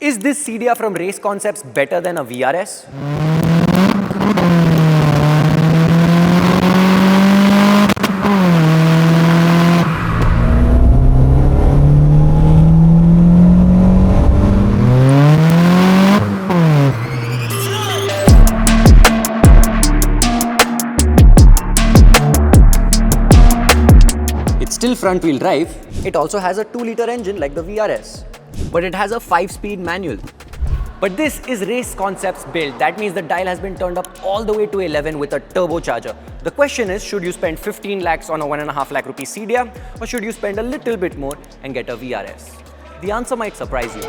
Is this Cedia from Race Concepts better than a VRS? It's still front-wheel drive. It also has a 2-liter engine like the VRS, but it has a 5-speed manual. But this is Race Concepts build. That means the dial has been turned up all the way to 11 with a turbocharger. The question is, should you spend 15 lakhs on a 1.5 lakh rupee Cedia, or should you spend a little bit more and get a VRS? The answer might surprise you.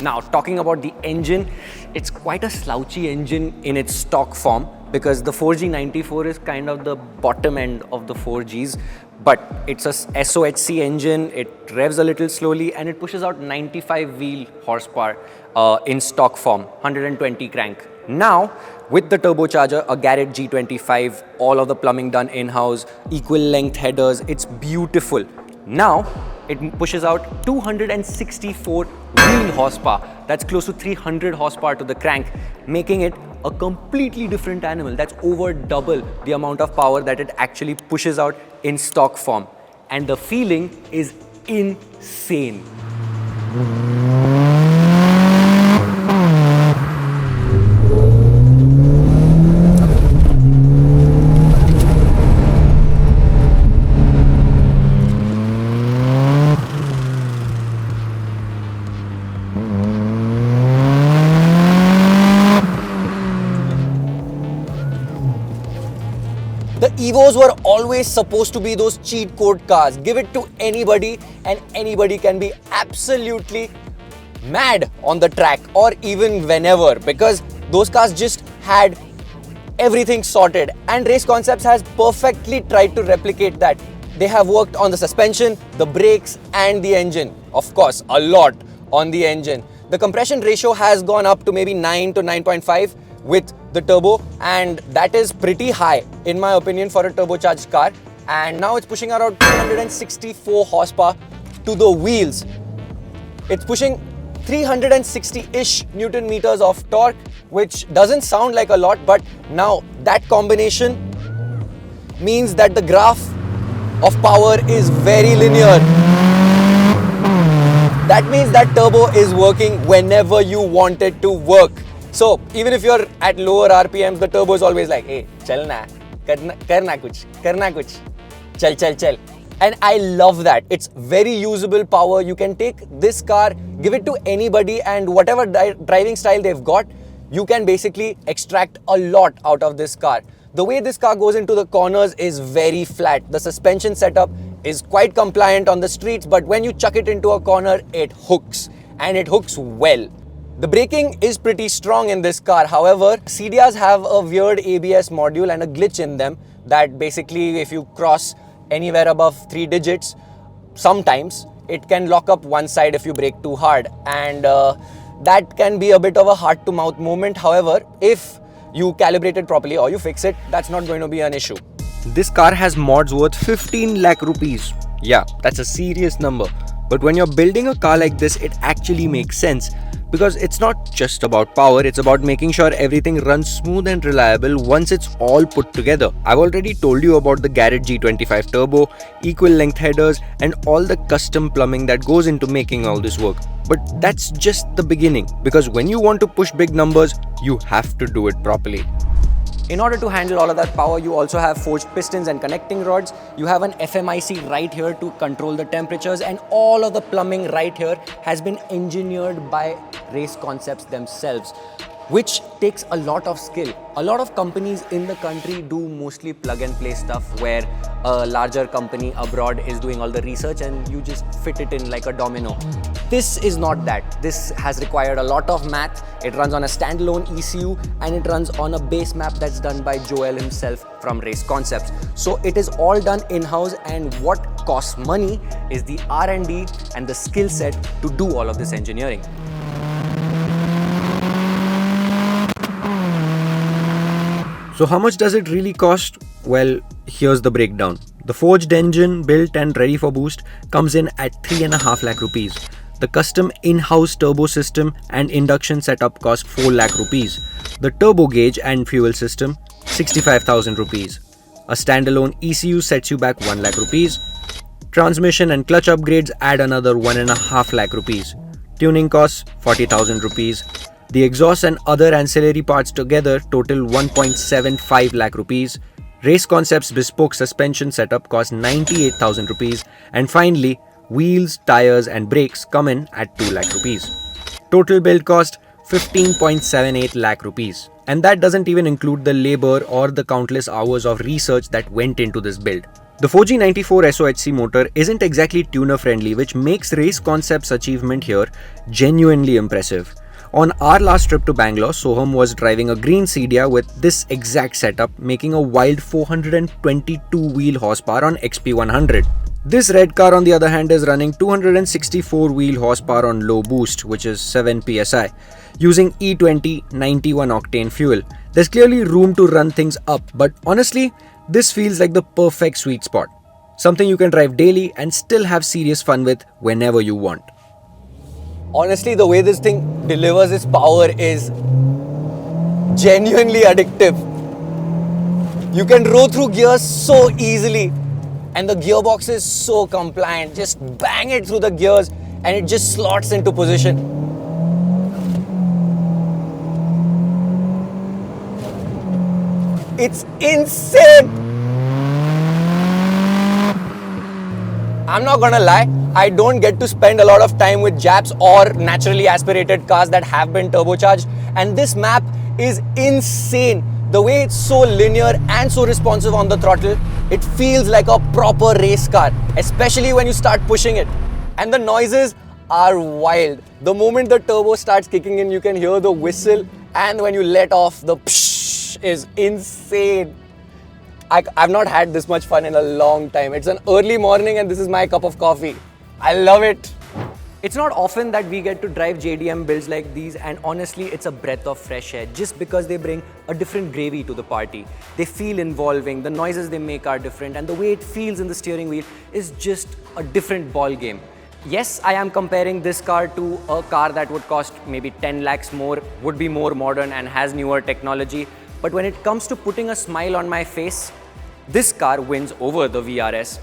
Now, talking about the engine, it's quite a slouchy engine in its stock form because the 4G94 is kind of the bottom end of the 4Gs, but it's a SOHC engine, it revs a little slowly and it pushes out 95 wheel horsepower in stock form, 120 crank. Now, with the turbocharger, a Garrett G25, all of the plumbing done in-house, equal length headers, it's beautiful. Now, it pushes out 264 wheel horsepower. That's close to 300 horsepower to the crank, making it a completely different animal. That's over double the amount of power that it actually pushes out in stock form. And the feeling is insane. The Evos were always supposed to be those cheat code cars. Give it to anybody and anybody can be absolutely mad on the track or even whenever, because those cars just had everything sorted, and Race Concepts has perfectly tried to replicate that. They have worked on the suspension, the brakes and the engine. Of course, a lot on the engine. The compression ratio has gone up to maybe 9 to 9.5 with the turbo, and that is pretty high in my opinion for a turbocharged car. And now it's pushing around 264 horsepower to the wheels. It's pushing 360-ish Newton meters of torque, which doesn't sound like a lot, but now that combination means that the graph of power is very linear. That means that turbo is working whenever you want it to work. So even if you're at lower RPMs, the turbo is always like, hey, chal na, karna kuch, chal. And I love that. It's very usable power. You can take this car, give it to anybody, and whatever driving style they've got, you can basically extract a lot out of this car. The way this car goes into the corners is very flat. The suspension setup is quite compliant on the streets, but when you chuck it into a corner, it hooks, and it hooks well. The braking is pretty strong in this car. However, Cedias have a weird ABS module and a glitch in them that basically if you cross anywhere above 3 digits, sometimes it can lock up one side if you brake too hard, and that can be a bit of a heart to mouth moment. However, if you calibrate it properly or you fix it, that's not going to be an issue. This car has mods worth 15 lakh rupees. Yeah, that's a serious number. But when you're building a car like this, it actually makes sense, because it's not just about power, it's about making sure everything runs smooth and reliable once it's all put together. I've already told you about the Garrett G25 turbo, equal length headers, and all the custom plumbing that goes into making all this work. But that's just the beginning, because when you want to push big numbers, you have to do it properly. In order to handle all of that power, you also have forged pistons and connecting rods. You have an FMIC right here to control the temperatures, and all of the plumbing right here has been engineered by Race Concepts themselves. which takes a lot of skill. A lot of companies in the country do mostly plug and play stuff where a larger company abroad is doing all the research and you just fit it in like a domino. This is not that. This has required a lot of math. It runs on a standalone ECU and it runs on a base map that's done by Joel himself from Race Concepts. So it is all done in-house, and what costs money is the R&D and the skill set to do all of this engineering. So how much does it really cost? Well, here's the breakdown. The forged engine, built and ready for boost, comes in at 3.5 lakh rupees. The custom in-house turbo system and induction setup cost 4 lakh rupees. The turbo gauge and fuel system, 65,000 rupees. A standalone ECU sets you back 1 lakh rupees. Transmission and clutch upgrades add another 1.5 lakh rupees. Tuning costs 40,000 rupees. The exhaust and other ancillary parts together total 1.75 lakh rupees. Race Concepts bespoke suspension setup costs 98,000 rupees. And finally, wheels, tires and brakes come in at 2 lakh rupees. Total build cost 15.78 lakh rupees. And that doesn't even include the labor or the countless hours of research that went into this build. The 4G94 SOHC motor isn't exactly tuner friendly, which makes Race Concepts' achievement here genuinely impressive. On our last trip to Bangalore, Soham was driving a green Cedia with this exact setup, making a wild 422 wheel horsepower on XP100. This red car on the other hand is running 264 wheel horsepower on low boost, which is 7 psi, using E20 91 octane fuel. There's clearly room to run things up, but honestly, this feels like the perfect sweet spot. Something you can drive daily and still have serious fun with whenever you want. Honestly, the way this thing delivers its power is genuinely addictive. You can row through gears so easily, and the gearbox is so compliant. Just bang it through the gears and it just slots into position. It's insane! I'm not gonna lie, I don't get to spend a lot of time with Japs or naturally aspirated cars that have been turbocharged, and this map is insane. The way it's so linear and so responsive on the throttle, it feels like a proper race car, especially when you start pushing it. And the noises are wild. The moment the turbo starts kicking in, you can hear the whistle, and when you let off, the psh is insane. I've not had this much fun in a long time. It's an early morning and this is my cup of coffee. I love it. It's not often that we get to drive JDM builds like these, and honestly, it's a breath of fresh air just because they bring a different gravy to the party. They feel involving, the noises they make are different, and the way it feels in the steering wheel is just a different ball game. Yes, I am comparing this car to a car that would cost maybe 10 lakhs more, would be more modern and has newer technology. But when it comes to putting a smile on my face, this car wins over the VRS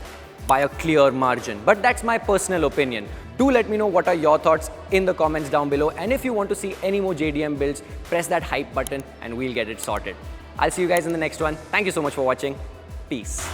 by a clear margin. But that's my personal opinion. Do let me know what are your thoughts in the comments down below. And if you want to see any more JDM builds, press that hype button and we'll get it sorted. I'll see you guys in the next one. Thank you so much for watching. Peace.